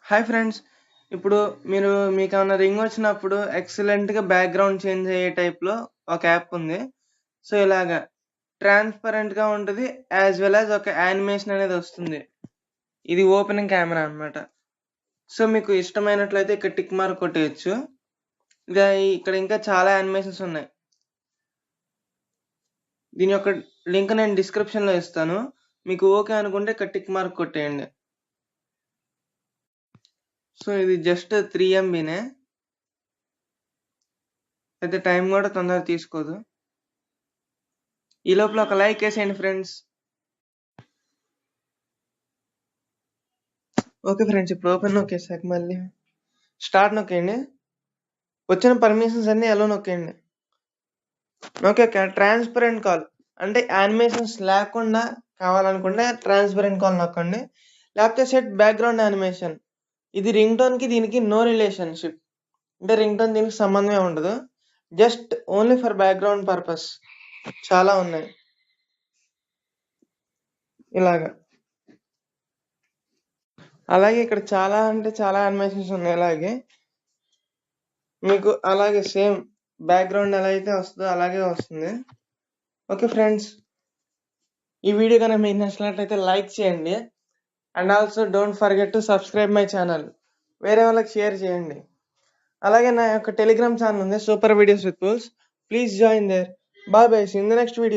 Hi friends. ఇప్పుడు మీకేమన్నా ring వచ్చినప్పుడు ఎక్సలెంట్‌గా బ్యాక్‌గ్రౌండ్ చేంజ్ అయ్యే టైప్‌లో ఒక యాప్ ఉంది. సో, ఇలాగా ట్రాన్స్‌పరెంట్‌గా ఉంటది. యాస్ వెల్ యాస్ ఒక యానిమేషన్ అనేది వస్తుంది. ఇది ఓపెనింగ్ కెమెరా అన్నమాట. సో, మీకు ఇష్టమైనట్లయితే ఇక్కడ టిక్ మార్క్ కొట్టేయొచ్చు. ఇక్కడ ఇంకా చాలా యానిమేషన్స్ ఉన్నాయి. దీని యొక్క లింక్ నేను డిస్క్రిప్షన్‌లో ఇస్తాను. మీకు ఓకే అనుకుంటే ఇక్కడ టిక్ మార్క్ కొట్టేయండి. సో, ఇది జస్ట్ 3 ఎంబీనే. అయితే టైం కూడా తొందరగా తీసుకోదు. ఈ లోపల ఒక లైక్ వేసేయండి ఫ్రెండ్స్. ఓకే ఫ్రెండ్స్, ఇప్పుడు ఓపెన్ నొక్కేసాక మళ్ళీ స్టార్ట్ నొక్కేయండి. వచ్చిన పర్మిషన్స్ అన్ని ఎలా నొక్కేయండి. ఓకే, ట్రాన్స్పరెంట్ కాల్ అంటే యానిమేషన్స్ లేకుండా కావాలనుకుంటే ట్రాన్స్పరెంట్ కాల్ నొక్కండి. లేకపోతే సెట్ బ్యాక్గ్రౌండ్ యానిమేషన్. ఇది రింగ్ టోన్ కి దీనికి నో రిలేషన్షిప్. అంటే రింగ్ టోన్ దీనికి సంబంధమే ఉండదు. Just only for background purpose. చాలా ఉన్నాయి ఇలాగా. అలాగే ఇక్కడ చాలా అంటే చాలా యానిమేషన్స్ ఉన్నాయి. అలాగే మీకు అలాగే సేమ్ బ్యాక్గ్రౌండ్ ఎలా అయితే వస్తుందో అలాగే వస్తుంది. ఓకే ఫ్రెండ్స్, ఈ వీడియో కనుక మీకు నచ్చినట్లయితే లైక్ చేయండి. And also don't forget to subscribe my channel. వేరే వాళ్ళకి షేర్ చేయండి. అలాగే నా యొక్క టెలిగ్రామ్ ఛానల్ ఉంది, super videos with tools. Please join there. Bye bye, see in the next video.